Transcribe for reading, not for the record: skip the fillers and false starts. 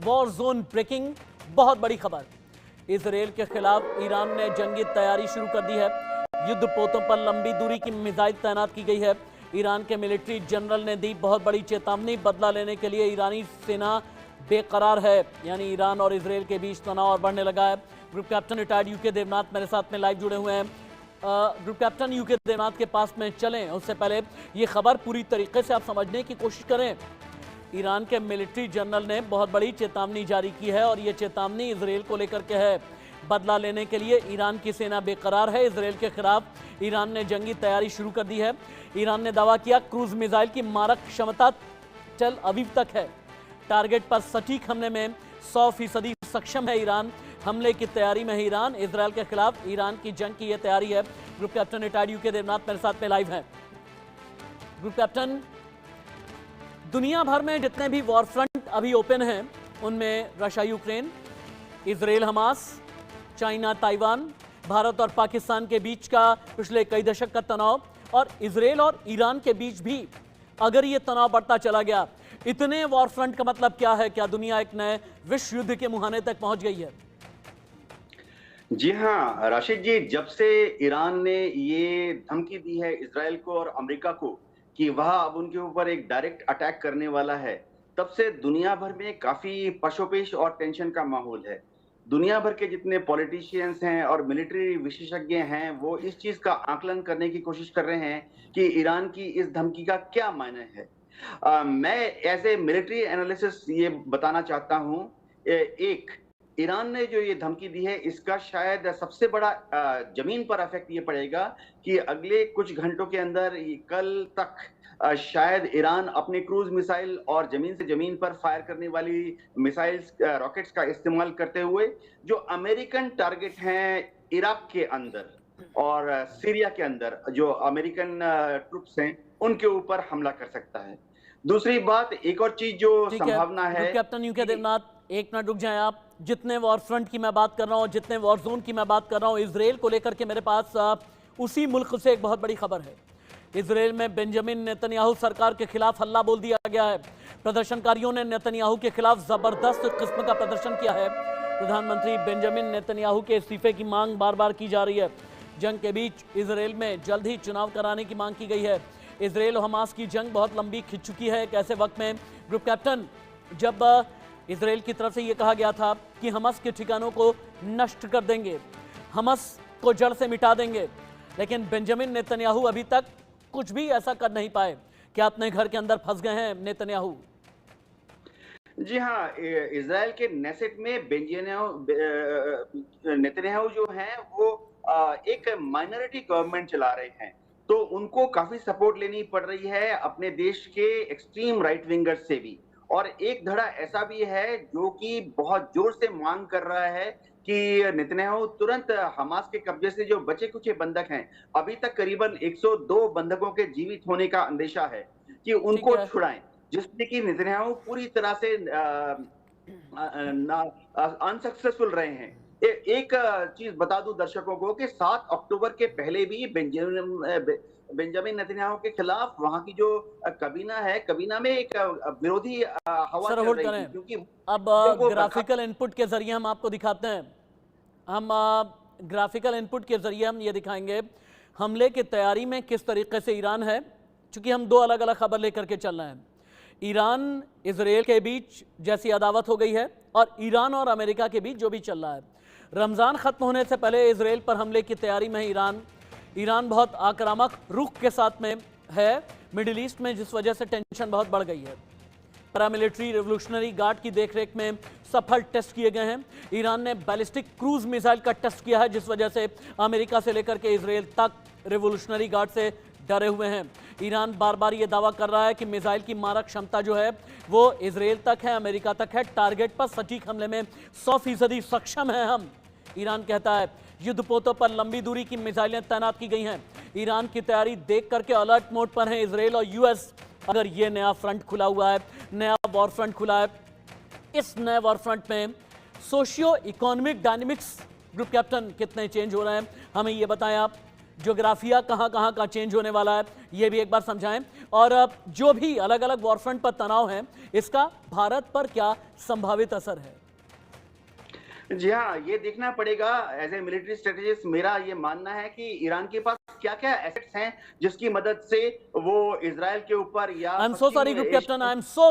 War zone breaking, बहुत बड़ी खबर। इजराइल के खिलाफ ईरान ने जंगी तैयारी शुरू कर दी है। युद्ध पोतों पर लंबी दूरी की मिसाइल तैनात की गई है। ईरान के मिलिट्री जनरल ने दी बहुत बड़ी चेतावनी। बदला लेने के लिए ईरानी सेना बेकरार है, यानी ईरान और इजराइल के बीच तनाव और बढ़ने लगा है। Group captain retired U K Devnath मेरे साथ में लाइव जुड़े हुए हैं। ग्रुप कैप्टन यूके देवनाथ के पास में चलें उससे पहले ये खबर पूरी तरीके से आप समझने की कोशिश करें। ईरान के मिलिट्री जनरल ने बहुत बड़ी चेतावनी जारी की है और ये चेतावनी इजराइल को लेकर के है। बदला लेने के लिए ईरान की सेना बेकरार है। इजराइल के खिलाफ ईरान ने जंगी तैयारी शुरू कर दी है। ईरान ने दावा किया क्रूज मिसाइल की मारक क्षमता टेल अवीव तक है। टारगेट पर सटीक हमले में 100% सक्षम है ईरान। हमले की तैयारी में है ईरान। इजराइल के खिलाफ ईरान की जंग की यह तैयारी है। Group captain retired U K Devnath मेरे साथ में लाइव है। ग्रुप कैप्टन, दुनिया भर में जितने भी वॉर फ्रंट अभी ओपन हैं उनमें Russia Ukraine, Israel Hamas, China Taiwan, Bharat और पाकिस्तान के बीच का पिछले कई दशक का तनाव और इजराइल और ईरान के बीच भी अगर ये तनाव बढ़ता चला गया, इतने वॉर फ्रंट का मतलब क्या है? क्या दुनिया एक नए विश्व युद्ध के मुहाने तक पहुंच गई है? जी हाँ राशिद जी, जब से ईरान ने ये धमकी दी है इजराइल को और अमेरिका को कि वह अब उनके ऊपर एक डायरेक्ट अटैक करने वाला है, तब से दुनिया भर में काफी पशोपेश और टेंशन का माहौल है। दुनिया भर के जितने पॉलिटिशियंस हैं और मिलिट्री विशेषज्ञ हैं, वो इस चीज का आकलन करने की कोशिश कर रहे हैं कि ईरान की इस धमकी का क्या मायने है। मैं एज ए मिलिट्री एनालिसिस ये बताना चाहता हूँ, एक ईरान ने जो ये धमकी दी है इसका शायद सबसे बड़ा जमीन पर इफेक्ट ये पड़ेगा कि अगले कुछ घंटों के अंदर कल तक शायद ईरान अपने क्रूज मिसाइल और जमीन से जमीन पर फायर करने वाली मिसाइल्स, रॉकेट्स का इस्तेमाल करते हुए जो अमेरिकन टारगेट हैं इराक के अंदर और सीरिया के अंदर जो अमेरिकन ट्रुप्स हैं उनके ऊपर हमला कर सकता है। दूसरी बात, एक और चीज जो संभावना है, कैप्टन यूके देवनाथ, एक मिनट रुक जाएं आप। जितने वॉर फ्रंट की मैं बात कर रहा हूं, जितने वॉर जोन की मैं बात कर रहा हूं, इजराइल को लेकर के मेरे पास उसी मुल्क से एक बहुत बड़ी खबर है। इजराइल में बेंजामिन नेतन्याहू सरकार के खिलाफ हल्ला बोल दिया गया है। प्रदर्शनकारियों ने नेतन्याहू के खिलाफ जबरदस्त किस्म का प्रदर्शन किया है। प्रधानमंत्री बेंजामिन नेतन्याहू के इस्तीफे की मांग बार बार की जा रही है। जंग के बीच इजराइल में जल्द ही चुनाव कराने की मांग की गई है। इजराइल और हमास की जंग बहुत लंबी खिंच चुकी है। एक ऐसे वक्त में ग्रुप कैप्टन, जब इजराइल की तरफ से यह कहा गया था कि हमास के ठिकानों को नष्ट कर देंगे, हमास को जड़ से मिटा देंगे, लेकिन बेंजामिन नेतन्याहू अभी तक कुछ भी ऐसा कर नहीं पाए। क्या अपने घर के अंदर फंस गए हैं नेतन्याहू? जी हाँ, इजराइल के नेसेट में नेतन्याहू जो हैं वो एक माइनॉरिटी गवर्नमेंट चला रहे हैं, तो उनको काफी सपोर्ट लेनी पड़ रही है अपने देश के एक्सट्रीम राइट विंगर्स से भी। और एक धड़ा ऐसा भी है जो कि बहुत जोर से मांग कर रहा है कि नेतन्याहू तुरंत हमास के कब्जे से जो बचे कुचे बंधक हैं, अभी तक करीबन 102 बंधकों के जीवित होने का अंदेशा है, कि उनको छुड़ाएं, जिससे कि नेतन्याहू पूरी तरह से अनसक्सेसफुल रहे हैं। एक चीज बता दूं दर्शकों को कि 7 अक्टूबर के पहले भी बेंजामिन नेतन्याहू के खिलाफ वहां की जो कबीना है, कबीना में एक विरोधी हवा चल रही थी, क्योंकि अब ग्राफिकल इनपुट के जरिए हम आपको दिखाते हैं। हम ग्राफिकल इनपुट के जरिए हम ये दिखाएंगे हमले की तैयारी में किस तरीके से ईरान है, क्योंकि हम दो अलग अलग खबर लेकर के चल रहे हैं। ईरान इजराइल के बीच जैसी अदावत हो गई है और ईरान और अमेरिका के बीच जो भी चल रहा है। रमजान खत्म होने से पहले इजराइल पर हमले की तैयारी में ईरान बहुत आक्रामक रुख के साथ में है मिडिल ईस्ट में, जिस वजह से टेंशन बहुत बढ़ गई है। पैरामिलिट्री रिवोल्यूशनरी गार्ड की देखरेख में सफल टेस्ट किए गए हैं। ईरान ने बैलिस्टिक क्रूज मिसाइल का टेस्ट किया है, जिस वजह से अमेरिका से लेकर के इजराइल तक रिवोल्यूशनरी गार्ड से डरे हुए हैं। ईरान बार बार ये दावा कर रहा है कि मिसाइल की मारक क्षमता जो है वो इजराइल तक है, अमेरिका तक है। टारगेट पर सटीक हमले में 100% सक्षम है हम, ईरान कहता है। युद्धपोतों पर लंबी दूरी की मिसाइलें तैनात की गई हैं। ईरान की तैयारी देख करके अलर्ट मोड पर है इजराइल और यूएस। अगर ये नया फ्रंट खुला हुआ है, नया वॉर फ्रंट खुला है, इस नए वॉर फ्रंट में socio economic dynamics group captain कितने चेंज हो रहे हैं, हमें ये बताएं आप। ज्योग्राफिया कहां कहां का चेंज होने वाला है, ये भी एक बार समझाएं। और जो भी अलग अलग वॉरफ्रंट पर तनाव है, इसका भारत पर क्या संभावित असर है? जी हाँ, ये देखना पड़ेगा। एज़ ए मिलिट्री स्ट्रैटेजिस्ट मेरा ये मानना है कि ईरान के पास क्या-क्या एसेट्स हैं, जिसकी मदद से वो इज़राइल के ऊपर या आई एम सो पश्चिमी sorry group captain, Asia I am so